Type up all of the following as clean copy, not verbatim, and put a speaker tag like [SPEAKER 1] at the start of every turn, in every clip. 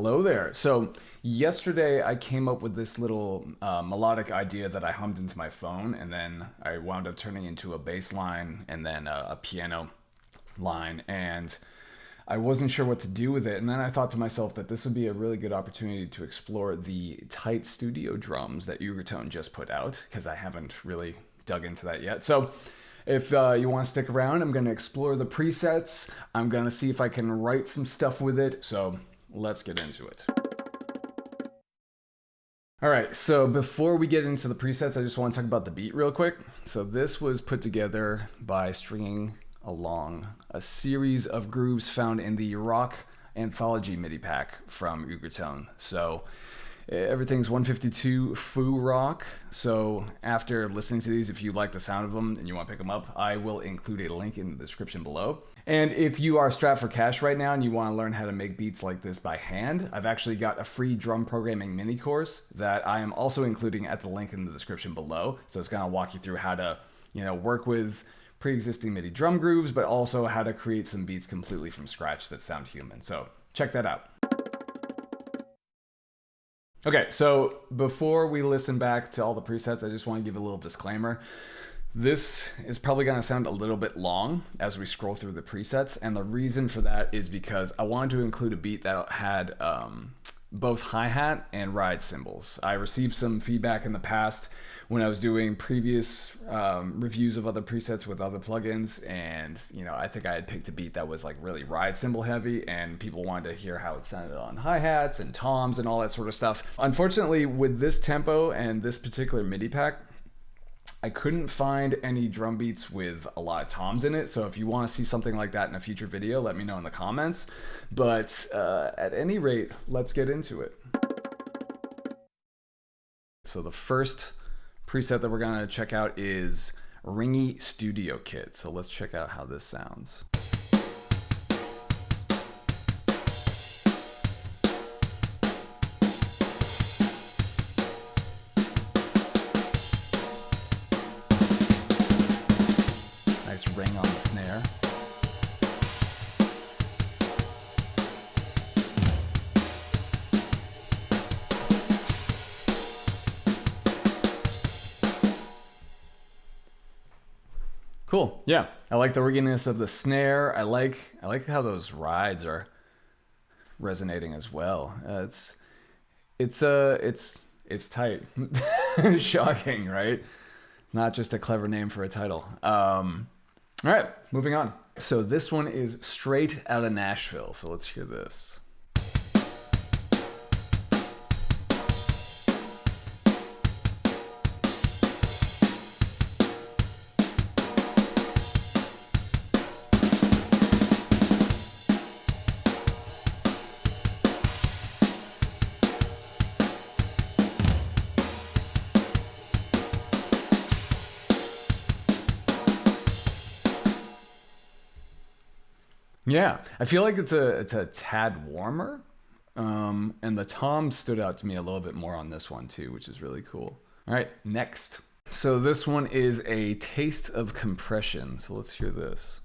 [SPEAKER 1] Hello there. So yesterday I came up with this little melodic idea that I hummed into my phone, and then I wound up turning into a bass line and then a piano line, and I wasn't sure what to do with it. And then I thought to myself that this would be a really good opportunity to explore the tight studio drums that Ugritone just put out, because I haven't really dug into that yet. So if you want to stick around, I'm going to explore the presets. I'm going to see if I can write some stuff with it. So let's get into it. All right, so before we get into the presets, I just want to talk about the beat real quick. So this was put together by stringing along a series of grooves found in the Rock Anthology MIDI pack from Ugritone. So everything's 152 foo rock. So after listening to these, if you like the sound of them and you want to pick them up, I will include a link in the description below. And if you are strapped for cash right now and you want to learn how to make beats like this by hand, I've actually got a free drum programming mini course that I am also including at the link in the description below. So it's going to walk you through how to, work with pre-existing MIDI drum grooves, but also how to create some beats completely from scratch that sound human. So check that out. Okay, so before we listen back to all the presets, I just want to give a little disclaimer. This is probably going to sound a little bit long as we scroll through the presets, and the reason for that is because I wanted to include a beat that had both hi-hat and ride cymbals. I received some feedback in the past when I was doing previous reviews of other presets with other plugins, and I think I had picked a beat that was like really ride cymbal heavy, and people wanted to hear how it sounded on hi-hats and toms and all that sort of stuff. Unfortunately, with this tempo and this particular MIDI pack, I couldn't find any drum beats with a lot of toms in it, so if you want to see something like that in a future video, let me know in the comments. But at any rate, let's get into it. So the first preset that we're going to check out is Ringy Studio Kit. So let's check out how this sounds. Nice ring on the snare. Cool. Yeah, I like the ringiness of the snare. I like how those rides are resonating as well. It's tight. Shocking, right? Not just a clever name for a title. All right, moving on. So this one is straight out of Nashville. So let's hear this. Yeah, I feel like it's a tad warmer, and the toms stood out to me a little bit more on this one too, which is really cool. All right, next. So this one is a taste of compression. So let's hear this.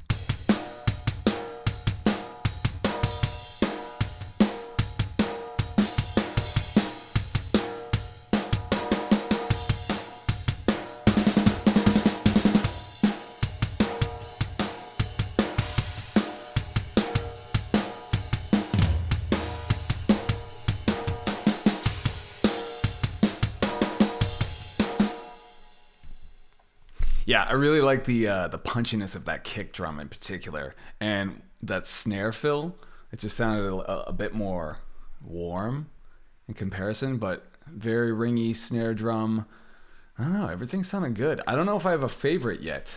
[SPEAKER 1] Yeah, I really like the punchiness of that kick drum in particular, and that snare fill. It just sounded a bit more warm in comparison, but very ringy snare drum. I don't know, everything sounded good. I don't know if I have a favorite yet.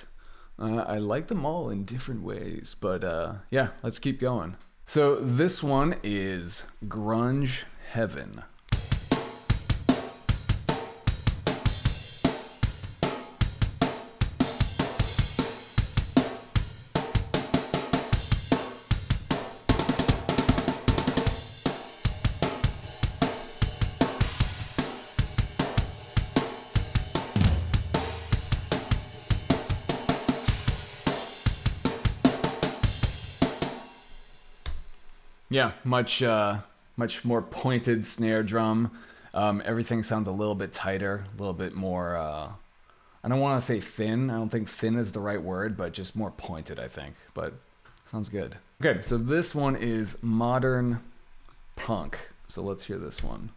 [SPEAKER 1] I like them all in different ways, but yeah, let's keep going. So this one is Grunge Heaven. Yeah, much much more pointed snare drum. Everything sounds a little bit tighter, a little bit more, I don't want to say thin. I don't think thin is the right word, but just more pointed, I think. But sounds good. Okay, so this one is modern punk. So let's hear this one.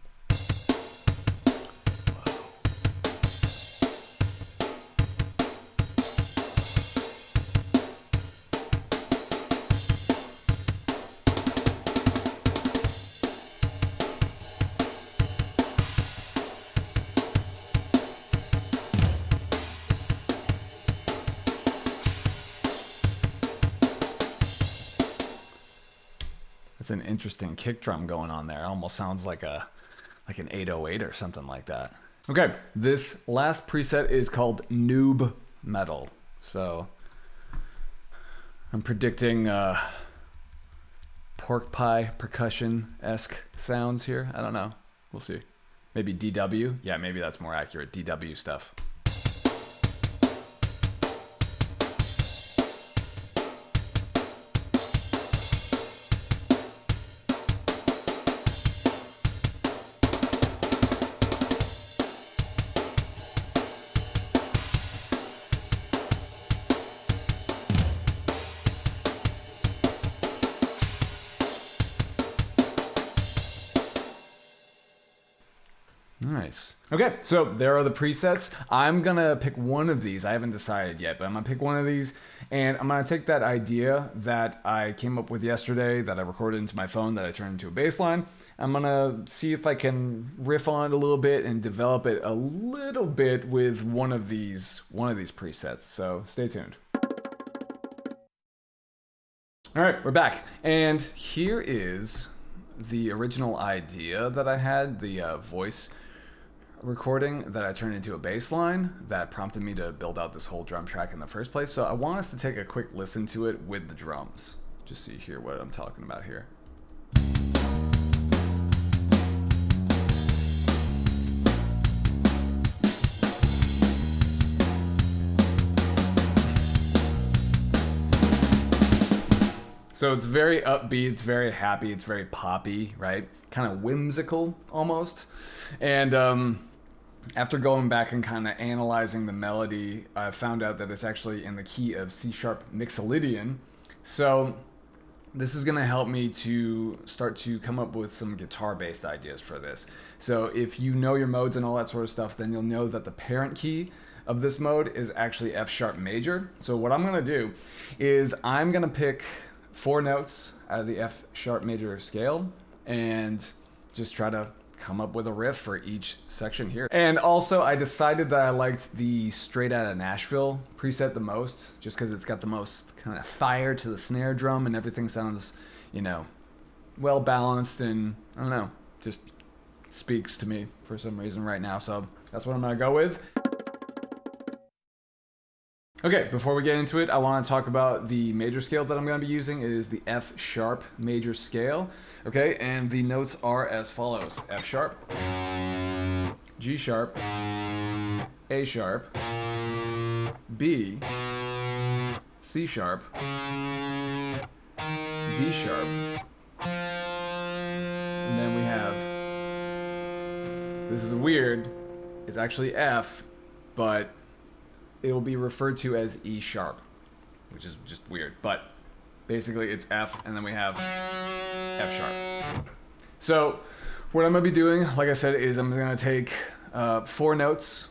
[SPEAKER 1] It's an interesting kick drum going on there. It almost sounds like an 808 or something like that. Okay, this last preset is called Noob Metal. So I'm predicting pork pie percussion-esque sounds here. I don't know. We'll see. Maybe DW? Yeah, maybe that's more accurate. DW stuff. Nice. Okay, so there are the presets. I'm gonna pick one of these. I haven't decided yet, but I'm gonna pick one of these, and I'm gonna take that idea that I came up with yesterday, that I recorded into my phone, that I turned into a bass line. I'm gonna see if I can riff on it a little bit and develop it a little bit with one of these presets. So stay tuned. All right, we're back, and here is the original idea that I had, the voice recording that I turned into a bass line that prompted me to build out this whole drum track in the first place. So I want us to take a quick listen to it with the drums, just so you hear what I'm talking about here. So it's very upbeat, it's very happy, it's very poppy, right? Kind of whimsical almost. And after going back and kind of analyzing the melody, I found out that it's actually in the key of C# Mixolydian. So this is gonna help me to start to come up with some guitar-based ideas for this. So if you know your modes and all that sort of stuff, then you'll know that the parent key of this mode is actually F# major. So what I'm gonna do is I'm gonna pick 4 notes out of the F# major scale and just try to come up with a riff for each section here. And also I decided that I liked the Straight Outta Nashville preset the most, just because it's got the most kind of fire to the snare drum and everything sounds, you know, well balanced, and I don't know, just speaks to me for some reason right now. So that's what I'm gonna go with. Okay, before we get into it, I want to talk about the major scale that I'm going to be using. It is the F# major scale. Okay, and the notes are as follows: F#, G#, A#, B, C#, D#, and then we have, this is weird, it's actually F, but it will be referred to as E#, which is just weird, but basically it's F, and then we have F#. So what I'm gonna be doing, like I said, is I'm gonna take 4 notes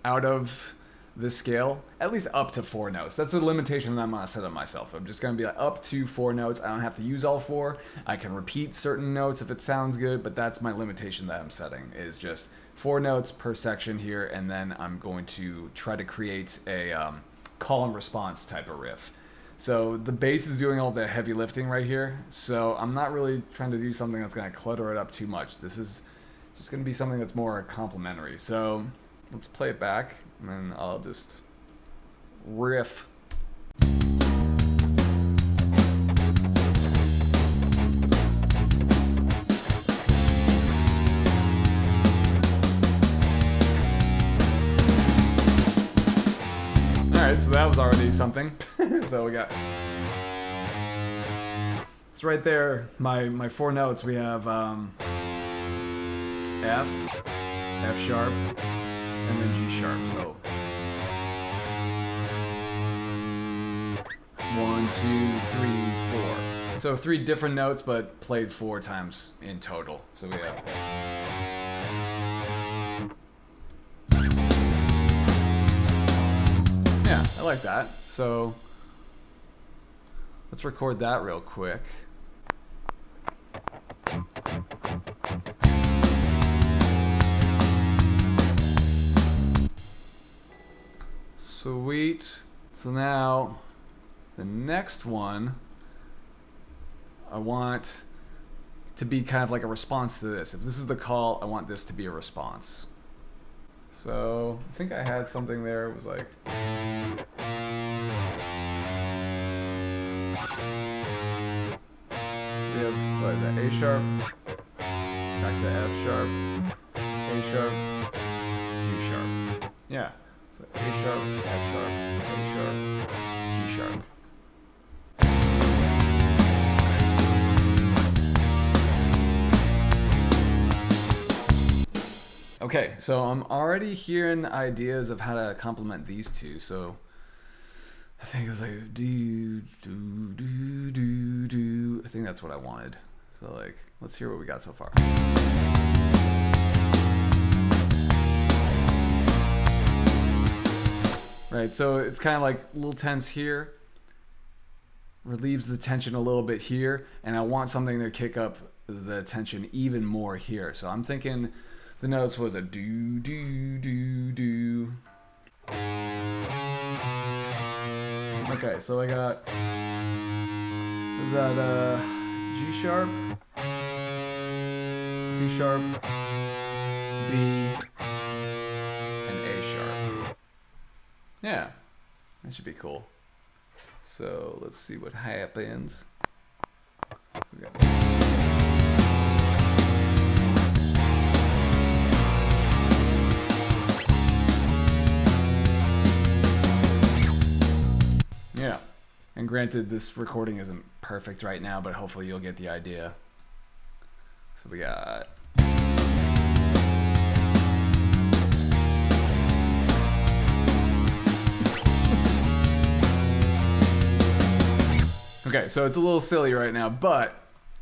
[SPEAKER 1] out of this scale, at least up to 4 notes. That's the limitation that I'm gonna set up myself. I'm just gonna be like up to 4 notes. I don't have to use all 4. I can repeat certain notes if it sounds good, but that's my limitation that I'm setting, is just 4 notes per section here, and then I'm going to try to create a call and response type of riff. So the bass is doing all the heavy lifting right here, so I'm not really trying to do something that's going to clutter it up too much. This is just going to be something that's more complementary. So let's play it back, and then I'll just riff. So that was already something. So we got So right there, my four notes, we have F, F sharp, and then G sharp. So 1, 2, 3, 4. So 3 different notes, but played 4 times in total. So we have. Yeah, I like that. So let's record that real quick. Sweet. So now the next one I want to be kind of like a response to this. If this is the call, I want this to be a response. So I think I had something there. It was like. So we have, what is that? A sharp, back to F sharp, A sharp, G sharp. Yeah. So A sharp, F sharp, A sharp, G sharp. Okay, so I'm already hearing ideas of how to complement these two. So I think it was like do do do do do. I think that's what I wanted. So like, let's hear what we got so far. Right, so it's kind of like a little tense here, relieves the tension a little bit here, and I want something to kick up the tension even more here. So I'm thinking the notes was a do, do, do, do. Okay, so I got, was that G sharp, C sharp, B, and A sharp. Yeah, that should be cool. So let's see what happens. So we got yeah, and granted, this recording isn't perfect right now, but hopefully you'll get the idea. So we got. Okay, so it's a little silly right now, but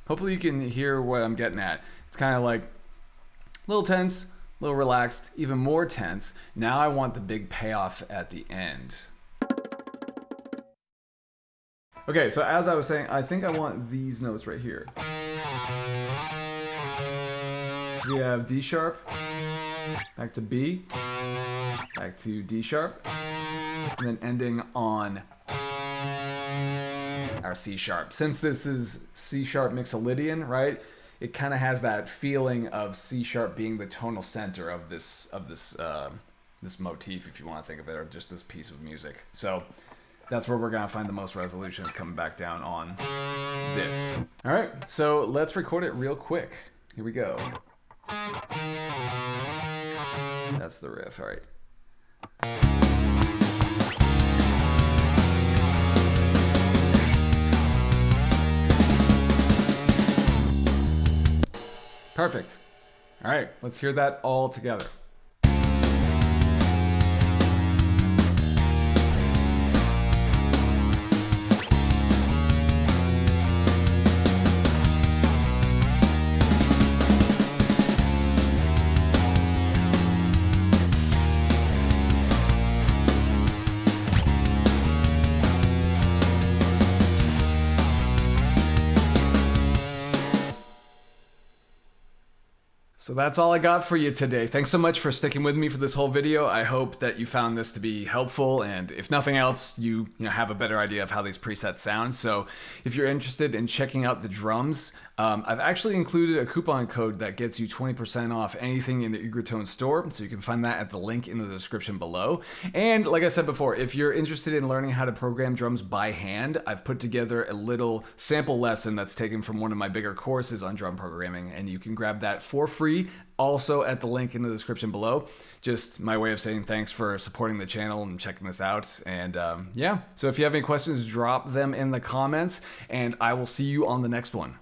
[SPEAKER 1] hopefully you can hear what I'm getting at. It's kind of like a little tense, a little relaxed, even more tense. Now I want the big payoff at the end. Okay, so as I was saying, I think I want these notes right here. So we have D sharp, back to B, back to D sharp, and then ending on our C sharp. Since this is C sharp mixolydian, right? It kind of has that feeling of C sharp being the tonal center of this motif, if you want to think of it, or just this piece of music. So that's where we're gonna find the most resolutions, coming back down on this. All right, so let's record it real quick. Here we go. That's the riff. All right. Perfect. All right, let's hear that all together. So that's all I got for you today. Thanks so much for sticking with me for this whole video. I hope that you found this to be helpful, and if nothing else, you have a better idea of how these presets sound. So if you're interested in checking out the drums, I've actually included a coupon code that gets you 20% off anything in the Ugritone store, so you can find that at the link in the description below. And like I said before, if you're interested in learning how to program drums by hand, I've put together a little sample lesson that's taken from one of my bigger courses on drum programming, and you can grab that for free free, also at the link in the description below. Just my way of saying thanks for supporting the channel and checking this out. And yeah, so if you have any questions, drop them in the comments, and I will see you on the next one.